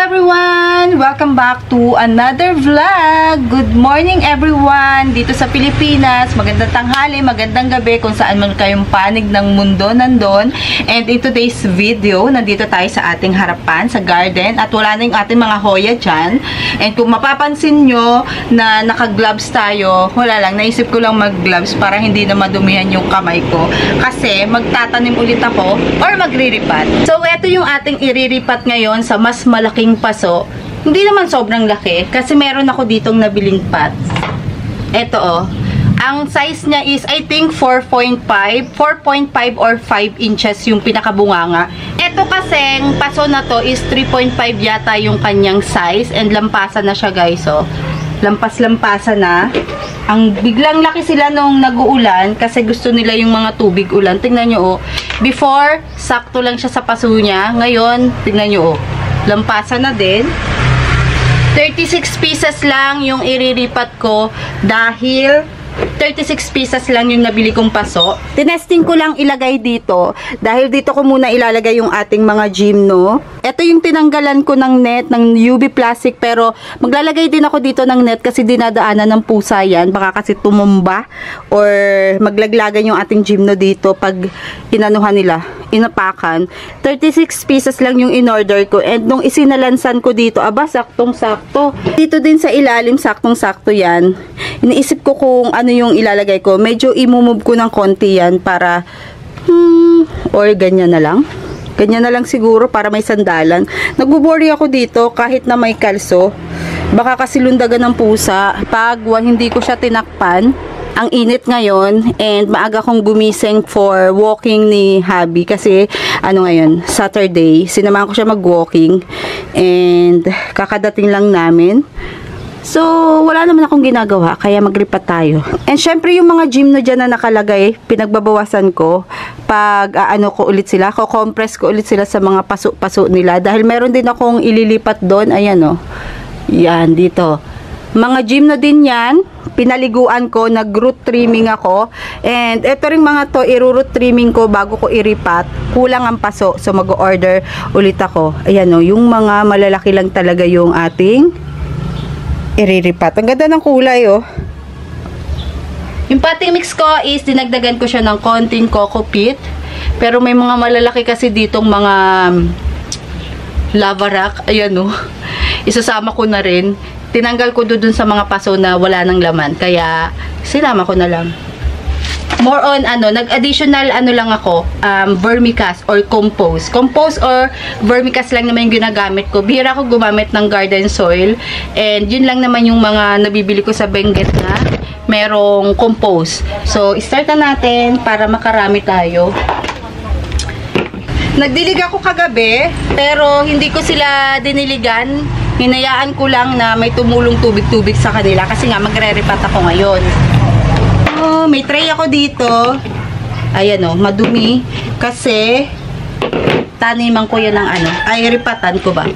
everyone! Welcome back to another vlog! Good morning everyone! Dito sa Pilipinas, magandang tanghali, magandang gabi kung saan man kayong panig ng mundo nandun. And in today's video, nandito tayo sa ating harapan, sa garden, at wala na yung ating mga hoya dyan. And kung mapapansin nyo na naka-gloves tayo, wala lang, naisip ko lang mag-gloves para hindi na madumihan yung kamay ko. Kasi magtatanim ulit ako or magriripat. So, ito yung ating iriripat ngayon sa mas malaking paso. Hindi naman sobrang laki kasi meron ako ditong nabiling pot. Ito oh. Ang size niya is I think 4.5 or 5 inches yung pinakabunganga. Ito kasing paso na to is 3.5 yata yung kanyang size and lampasan na siya guys oh. Lampas-lampasan na. Ang biglang laki sila nung nag-uulan kasi gusto nila yung mga tubig ulan. Tingnan nyo oh. Before, sakto lang siya sa paso niya. Ngayon, tingnan nyo oh. Lampasan na din. 36 pieces lang yung iriripat ko dahil 36 pieces lang yung nabili kong paso. Tinesting ko lang ilagay dito dahil dito ko muna ilalagay yung ating mga gymno. Ito yung tinanggalan ko ng net ng UV plastic pero maglalagay din ako dito ng net kasi dinadaanan ng pusa yan. Baka kasi tumumba or maglaglagan yung ating gymno dito pag inanuhan nila, inapakan. 36 pieces lang yung in-order ko and nung isinalansan ko dito, aba saktong-sakto. Dito din sa ilalim, saktong-sakto yan. Iniisip ko kung ano yung ilalagay ko. Medyo imumove ko ng konti yan para or ganyan na lang. Ganyan na lang siguro para may sandalan. Nagbo-worry ako dito kahit na may kalso. Baka kasi lundagan ng pusa pag hindi ko siya tinakpan. Ang init ngayon and maaga kong gumising for walking ni Habi kasi ano ngayon, Saturday. Sinamahan ko siya mag-walking and kakadating lang namin. So, wala naman akong ginagawa, kaya maglipat tayo. And syempre, yung mga gymno dyan na nakalagay, pinagbabawasan ko. Pag ano ko ulit sila, ko-compress ko ulit sila sa mga paso-paso nila. Dahil meron din akong ililipat doon. Ayan o. Yan, dito. Mga gymno din yan. Pinaliguan ko, nag-root trimming ako. And ito rin mga to, i-root trimming ko bago ko iripat. Kulang ang paso, so mag-order ulit ako. Ayan o, yung mga malalaki lang talaga yung ating iriripat. Ang ganda ng kulay, oh. Yung potting mix ko is dinagdagan ko siya ng konting coco peat. Pero may mga malalaki kasi ditong mga lava rock. Ayan, oh. Isasama ko na rin. Tinanggal ko doon sa mga paso na wala ng laman. Kaya, sinama ko na lang. More on, nag-additional, lang ako, vermicast or compost. Compost or vermicast lang naman yung ginagamit ko. Bihira ako gumamit ng garden soil. And yun lang naman yung mga nabibili ko sa Benguet na merong compost. So, start na natin para makarami tayo. Nagdilig ako kagabi, pero hindi ko sila diniligan. Hinayaan ko lang na may tumulong tubig-tubig sa kanila kasi nga magre-repat ako ngayon. May tray ako dito. Ayan o, madumi. Kasi, taniman ko yan ng ay, ripatan ko ba?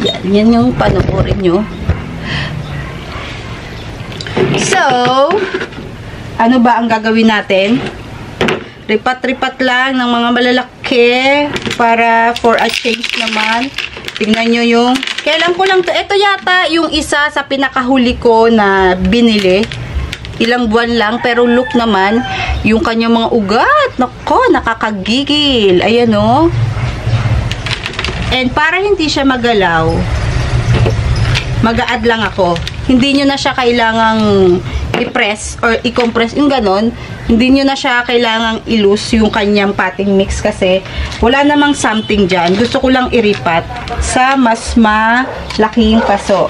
Yan, yan yung panoorin nyo. So, ano ba ang gagawin natin? Ripat-ripat lang ng mga malalaki para for a change naman. Tingnan nyo yung, kailan ko lang to. Ito yata yung isa sa pinakahuli ko na binili. Ilang buwan lang, pero look naman, yung kanyang mga ugat, nako, nakakagigil. Ayan o. And para hindi siya magalaw, mag-a-add lang ako. Hindi nyo na siya kailangang i-press or i-compress, yung ganon. Hindi nyo na siya kailangang i-loose yung kanyang potting mix kasi wala namang something dyan. Gusto ko lang iripat sa mas malaking paso.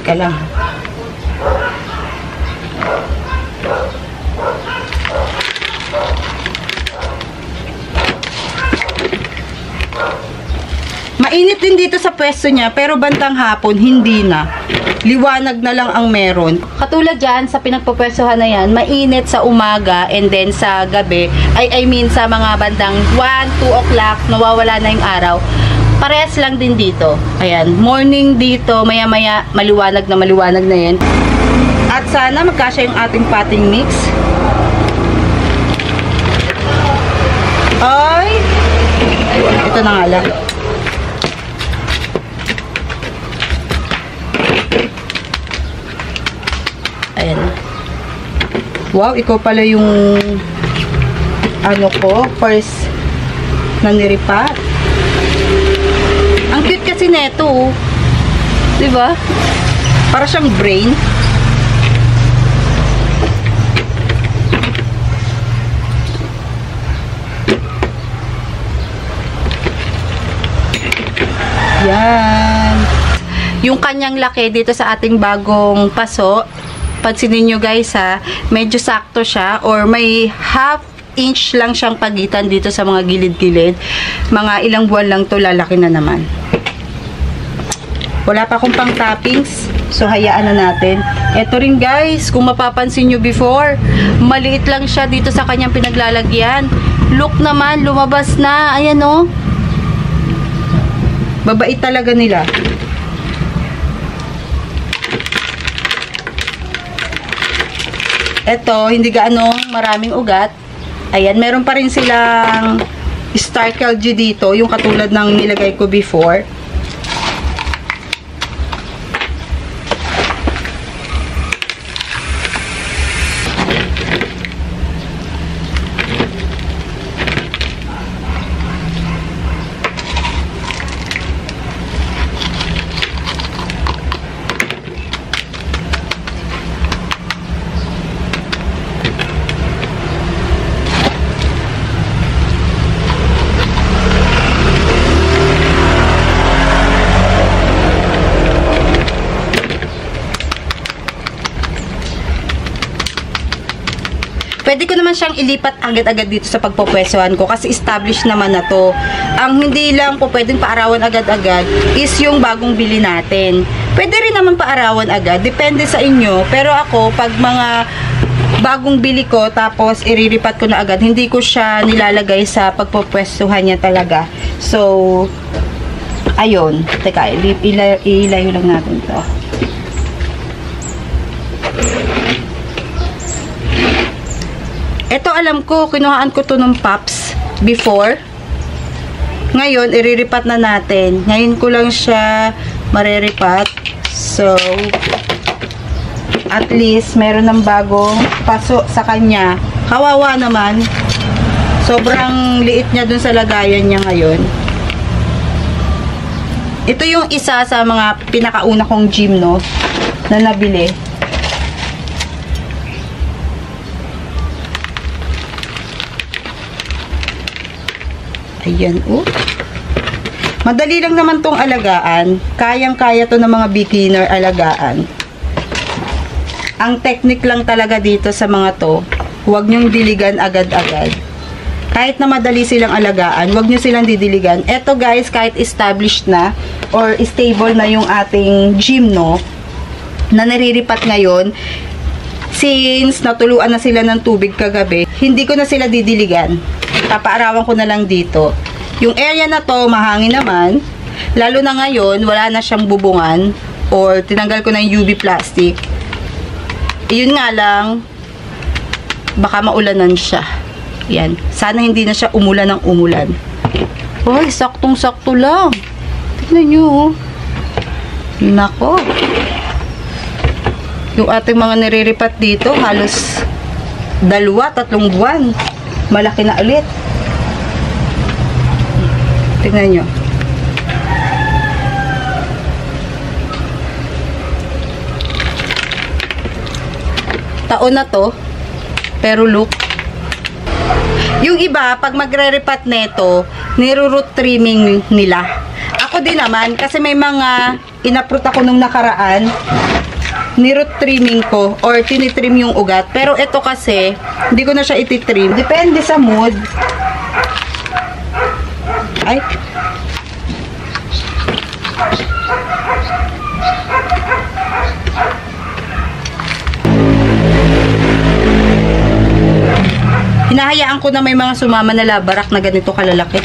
Ka lang. Mainit din dito sa pwesto niya pero bandang hapon hindi na. Liwanag na lang ang meron. Katulad dyan sa pinagpapwestohan na yan, mainit sa umaga and then sa gabi, I mean sa mga bandang 1, 2 o'clock, nawawala na yung araw. Parehas lang din dito. Ayan, morning dito, maya-maya maliwanag na yan. At sana magkasya yung ating potting mix. Ito na nga lang. Ayan. Wow, ikaw pala yung ano ko, first na niripat. Ang cute kasi neto, diba? Para siyang brain. Yan. Yung kanyang laki dito sa ating bagong paso, pansinin nyo guys ha, medyo sakto siya or may half inch lang siyang pagitan dito sa mga gilid-gilid. Mga ilang buwan lang to, lalaki na naman. Wala pa akong pang toppings, so hayaan na natin. Ito rin guys, kung mapapansin nyo before, maliit lang siya dito sa kanyang pinaglalagyan. Look naman, lumabas na. Ayan o. Babait talaga nila. Ito, hindi gaano maraming ugat. Ayan, meron pa rin silang Starkel G dito, yung katulad ng nilagay ko before. Pwede ko naman siyang ilipat agad-agad dito sa pagpupwestuhan ko kasi established naman na to. Ang hindi lang po pwedeng paarawan agad-agad is yung bagong bili natin. Pwede rin naman paarawan agad, depende sa inyo. Pero ako, pag mga bagong bili ko tapos iriripat ko na agad, hindi ko siya nilalagay sa pagpupwestuhan niya talaga. So, ayun. Teka, ilayo lang natin to. Ito alam ko, kinuhaan ko to ng Pops before. Ngayon, iriripat na natin. Ngayon ko lang siya mariripat. So, at least, meron ng bagong paso sa kanya. Kawawa naman. Sobrang liit niya dun sa lagayan niya ngayon. Ito yung isa sa mga pinakauna kong gym, no? Na nabili. Ayan, oh. Madali lang naman tong alagaan. Kayang-kaya to ng mga beginner alagaan. Ang technique lang talaga dito sa mga to, huwag nyong diligan agad-agad. Kahit na madali silang alagaan, huwag nyo silang didiligan. Eto guys, kahit established na or stable na yung ating gym, no, na nariripat ngayon, since natuluan na sila ng tubig kagabi, hindi ko na sila didiligan. Papaarawan ko na lang dito. Yung area na to, mahangin naman. Lalo na ngayon, wala na siyang bubungan or tinanggal ko na yung UV plastic. Yun nga lang, baka maulanan siya. Yan. Sana hindi na siya umulan ng umulan. Hoy, saktong-sakto lang. Tignan nyo, oh. Nako. Yung ating mga niriripat dito, halos 2-3 buwan. Malaki na ulit. Tingnan nyo. Taon na to. Pero look. Yung iba, pag magre-repat neto, niro-root trimming nila. Ako din naman, kasi may mga inaprut ako nung nakaraan, ni-root trimming ko or tinitrim yung ugat. Pero ito kasi, hindi ko na siya ititrim. Depende sa mood. Ay. Hinahayaan ko na may mga sumama na labarak na ganito kalalaki.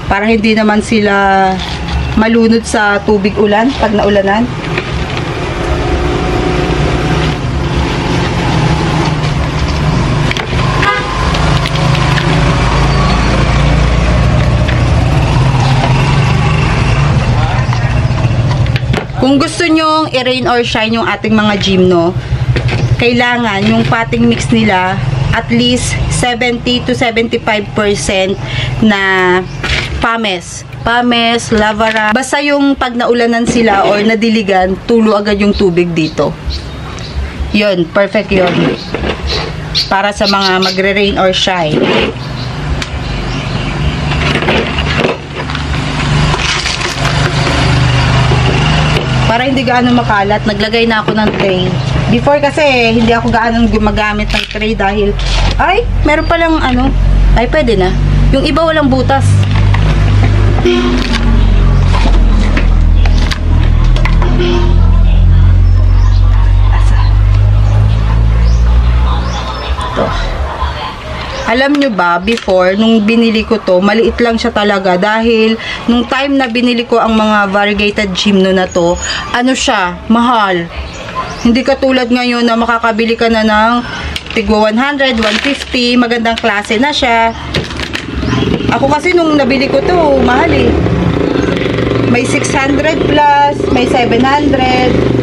Para hindi naman sila malunod sa tubig ulan pag naulanan. Kung gusto nyong i-rain or shine yung ating mga gymno, kailangan yung potting mix nila at least 70 to 75% na pumice. Pumice, lavara. Basta yung pag naulanan sila or nadiligan, tulo agad yung tubig dito. Yun, perfect yun. Para sa mga magre-rain or shine. Para hindi gaano makalat, naglagay na ako ng tray. Before kasi, hindi ako gaano gumagamit ng tray dahil, ay, meron palang ano, ay pwede na. Yung iba walang butas. Ito. Alam nyo ba, before, nung binili ko to, maliit lang siya talaga dahil nung time na binili ko ang mga variegated gymno na to, ano siya, mahal. Hindi katulad ngayon na makakabili ka na ng tigwa 100, 150, magandang klase na siya. Ako kasi nung nabili ko to, mahal eh. May 600 plus, may 700.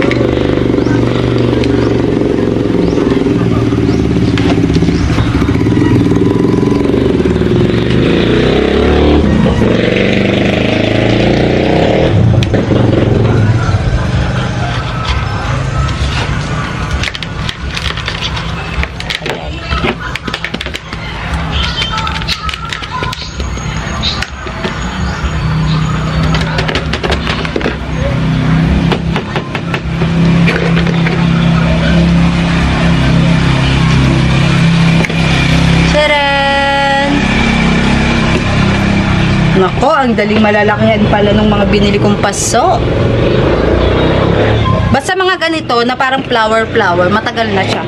Nako, ang daling malalakihan pala ng mga binili kong paso. Basta mga ganito na parang flower, matagal na siya.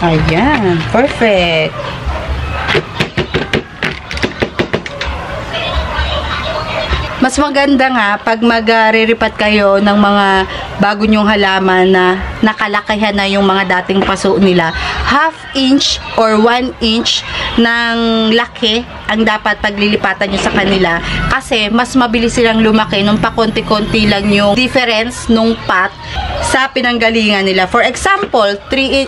Ayan, perfect. Mas maganda nga pag magre-repat kayo ng mga bago nyong halaman na nakalakihan na yung mga dating paso nila. 1/2 inch or 1 inch ng laki ang dapat paglilipatan nyo sa kanila kasi mas mabilis silang lumaki nung pakonti-konti lang yung difference nung pot sa pinanggalingan nila. For example, 2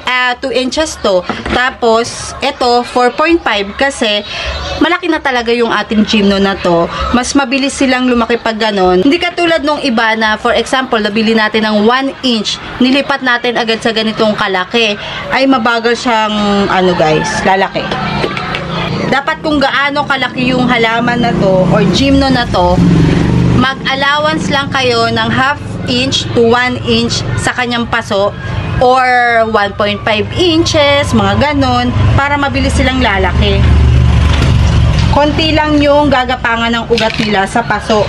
inches to. Tapos, ito, 4.5 kasi malaki na talaga yung ating gymno na to. Mas mabilis silang lumaki pag ganon. Hindi katulad nung iba na, for example, nabili natin ng 1 inch, nilipat natin agad sa ganitong kalaki. Ay, mabagal siyang, ano guys, lalaki. Dapat kung gaano kalaki yung halaman na to, or gymno na to, mag-allowance lang kayo ng 1/2 inch to 1 inch sa kanyang paso or 1.5 inches, mga ganon, para mabilis silang lalaki. Konti lang yung gagapangan ng ugat nila sa paso.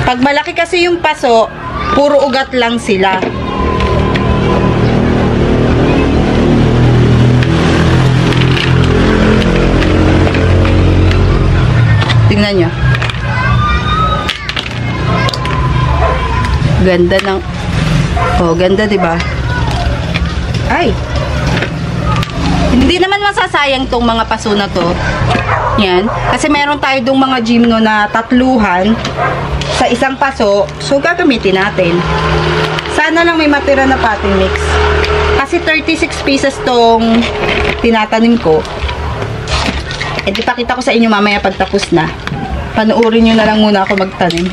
Pag malaki kasi yung paso, puro ugat lang sila. Tingnan nyo. Ganda ng... Oh, ganda, diba? Ay! Hindi naman masasayang tong mga paso na to. Yan. Kasi meron tayo dong mga gymno na tatluhan sa isang paso. So, gagamitin natin. Sana lang may matira na potting mix. Kasi 36 pieces tong tinatanim ko. E, ipakita ko sa inyo mamaya pagtapos na. Panuorin nyo na lang muna ako magtanim.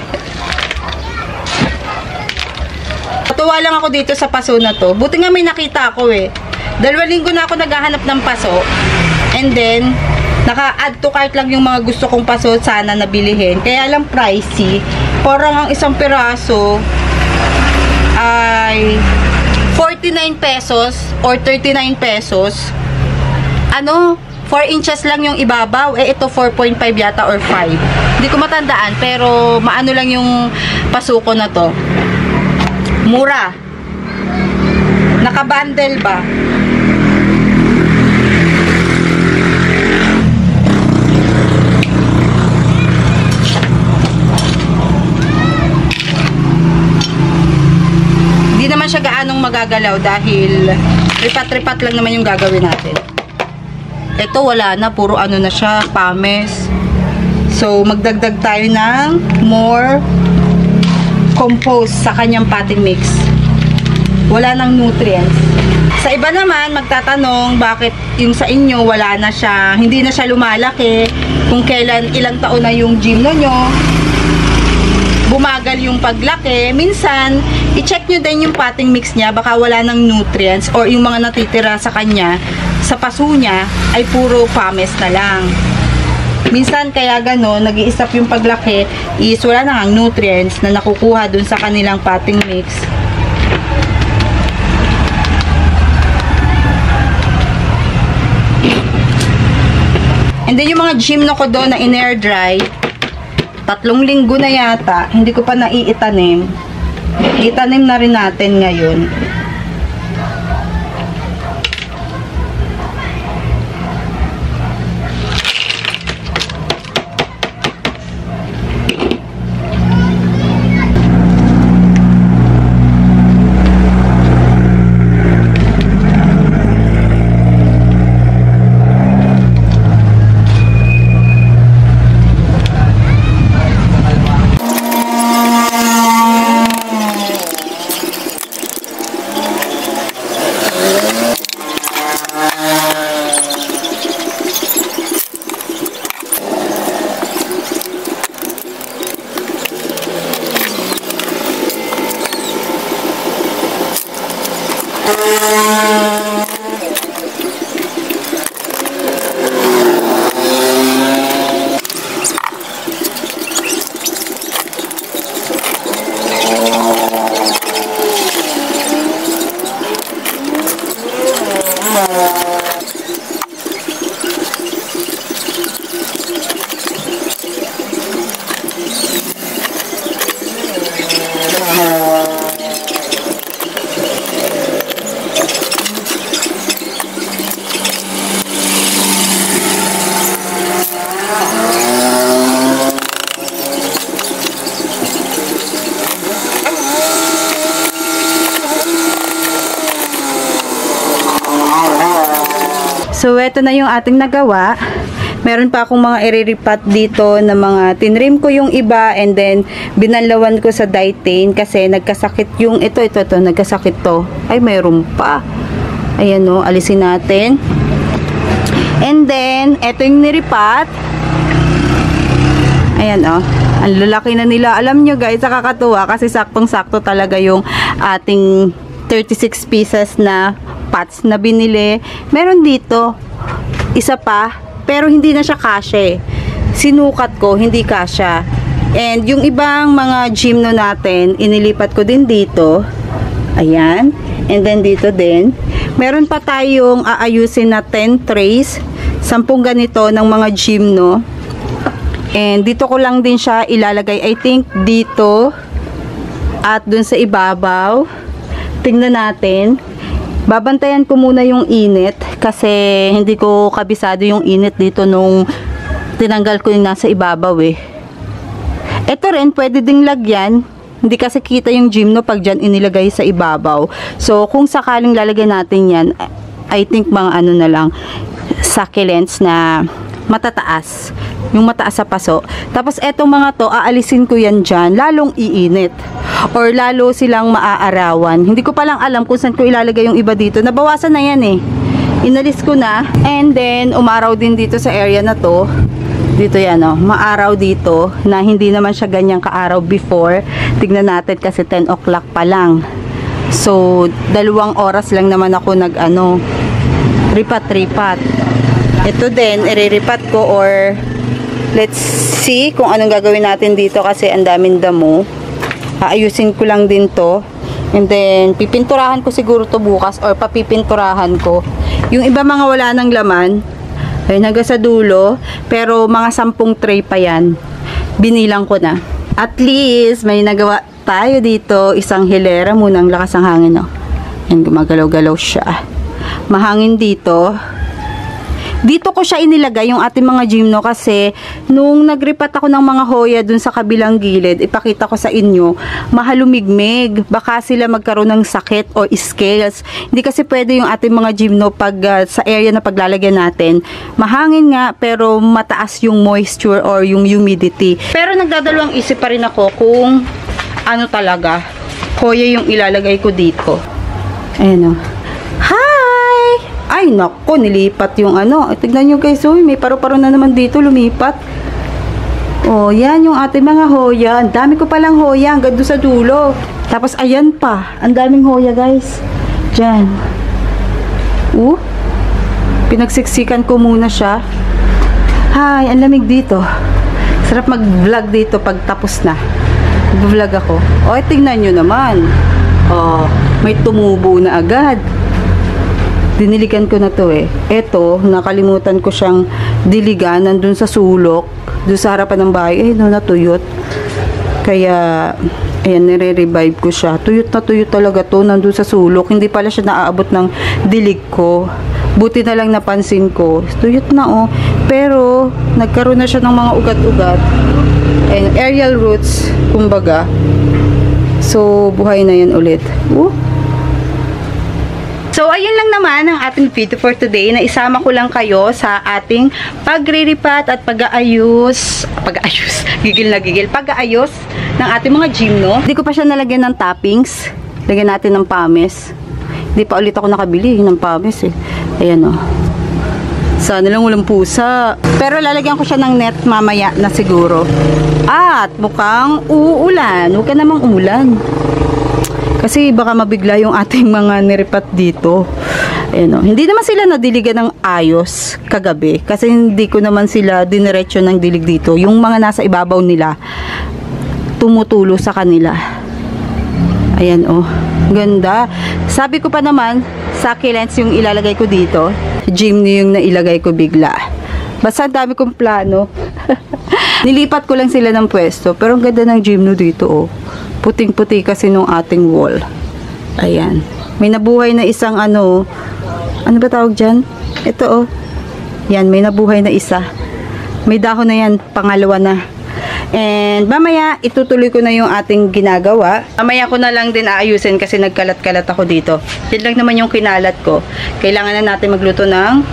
Natuwa lang ako dito sa paso na to. Buti nga may nakita ako eh. 2 linggo na ako naghahanap ng paso. And then, naka-add to cart lang yung mga gusto kong paso sana nabilihin. Kaya lang pricey. Parang ang isang piraso ay 49 pesos or 39 pesos. Ano? 4 inches lang yung ibabaw. Eh, ito 4.5 yata or 5. Hindi ko matandaan. Pero, maano lang yung pasuko na to. Mura. Nakabundle ba? gagalaw dahil ripat-ripat lang naman yung gagawin natin. Ito wala na, puro ano na siya, pames. So magdagdag tayo ng more compost sa kanyang potting mix. Wala nang nutrients. Sa iba naman magtatanong bakit yung sa inyo wala na siya, hindi na siya lumalaki, kung kailan, ilang taon na yung gymno nyo, bumagal yung paglaki. Minsan i-check nyo din yung potting mix niya, baka wala ng nutrients or yung mga natitira sa kanya, sa paso niya ay puro pames na lang. Minsan kaya gano'n, nag-i-stop yung paglaki is wala na ang nutrients na nakukuha dun sa kanilang potting mix. And then yung mga gymno ko doon na in-air dry, 3 linggo na yata, hindi ko pa naiitanim. Itanim na rin natin ngayon. So, eto na yung ating nagawa. Meron pa akong mga iriripat dito na mga tinrim ko yung iba and then binalawan ko sa dietane kasi nagkasakit yung ito, nagkasakit to. Ay, mayroon pa. Ayan o, alisin natin. And then, eto yung niripat. Ayan o, ang lalaki na nila. Alam nyo guys, nakakatuwa kasi saktong-sakto talaga yung ating 36 pieces na pots na binili. Meron dito isa pa, pero hindi na siya kasya. Sinukat ko, hindi kasya. And yung ibang mga gymno natin, inilipat ko din dito. Ayan. And then dito din. Meron pa tayong aayusin na 10 trays. 10 ganito ng mga gymno. And dito ko lang din siya ilalagay. I think dito at dun sa ibabaw. Tingnan natin. Babantayan ko muna yung init kasi hindi ko kabisado yung init dito nung tinanggal ko yung nasa ibabaw eh. Ito rin pwede ding lagyan. Hindi kasi kita yung gymno pag dyan inilagay sa ibabaw. So kung sakaling lalagyan natin yan, I think mga ano na lang, succulents na matataas. Yung mataas sa paso. Tapos etong mga to, aalisin ko yan dyan. Lalong iinit. Or lalo silang maaarawan. Hindi ko palang alam kung saan ko ilalagay yung iba dito. Nabawasan na yan eh. Inalis ko na. And then, umaraw din dito sa area na to. Dito yan o. Maaraw dito. Na hindi naman siya ganyang kaaraw before. Tignan natin kasi 10 o'clock pa lang. So, 2 oras lang naman ako ripat-ripat. Ito din, iriripat ko or let's see kung anong gagawin natin dito kasi ang daming damo. Aayusin ko lang din to. And then, pipinturahan ko siguro to bukas or papipinturahan ko. Yung iba mga wala ng laman, ay hanggang sa dulo. Pero mga 10 tray pa yan. Binilang ko na. At least, may nagawa tayo dito. Isang hilera muna. Ang lakas ng hangin. Oh. Yan, gumagalaw-galaw siya. Mahangin dito. Dito ko siya inilagay yung ating mga gymno kasi nung nagripat ako ng mga hoya dun sa kabilang gilid, ipakita ko sa inyo, mahalumigmig. Baka sila magkaroon ng sakit o scales. Hindi kasi pwede yung ating mga gymno pag sa area na paglalagyan natin. Mahangin nga pero mataas yung moisture or yung humidity. Pero nagdadalawang isip pa rin ako kung ano talaga, hoya yung ilalagay ko dito. Ayan o. Hi! Ay, naku, nilipat yung ano. Tignan nyo guys, may paru-paro na naman dito, lumipat. Oh, yan yung ating mga hoya. Ang dami ko palang hoya, hanggang doon sa dulo. Tapos, ayan pa. Ang daming hoya, guys. Diyan. Pinagsiksikan ko muna siya. Hi, ang lamig dito. Sarap mag-vlog dito pag tapos na. Mag-vlog ako. Oh, tignan nyo naman. Oh, may tumubo na agad. Diniligan ko na to eh. Eto, nakalimutan ko siyang diligan nandun sa sulok, doon sa harapan ng bahay. Eh, no, natuyot. Kaya, ayan, nire-revive ko siya. Tuyot na tuyot talaga to, nandun sa sulok. Hindi pala siya naaabot ng dilig ko. Buti na lang napansin ko. Tuyot na oh. Pero, nagkaroon na siya ng mga ugat-ugat. And aerial roots, kumbaga. So, buhay na yan ulit. So, ayun lang naman ang ating video for today na isama ko lang kayo sa ating pagriripat at pag-aayos, pag-aayos ng ating mga gymno. Hindi ko pa siya nalagyan ng toppings. Lagyan natin ng pamis. Hindi pa ulit ako nakabili ng pamis eh. Ayan o. Sana lang walang pusa. Pero lalagyan ko siya ng net mamaya na siguro. At mukhang uulan. Huwag ka namang umulan. Kasi baka mabigla yung ating mga niripat dito. Ayan o. Hindi naman sila nadiligan ng ayos kagabi. Kasi hindi ko naman sila diniretso ng dilig dito. Yung mga nasa ibabaw nila, tumutulo sa kanila. Ayan o. Ganda. Sabi ko pa naman, succulents yung ilalagay ko dito. Gymno yung nailagay ko bigla. Basta dami kong plano. Nilipat ko lang sila ng pwesto. Pero ang ganda ng gymno dito o. Puting-puti kasi nung ating wall. Ayan. May nabuhay na isang ano ba tawag dyan? Ito oh. Yan, may nabuhay na isa. May dahon na yan, pangalawa na. And mamaya, itutuloy ko na yung ating ginagawa. Mamaya ko na lang din aayusin kasi nagkalat-kalat ako dito. Yan lang naman yung kinalat ko. Kailangan na natin magluto ng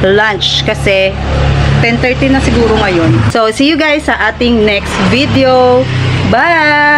lunch kasi 10:30 na siguro ngayon. So, see you guys sa ating next video. Bye!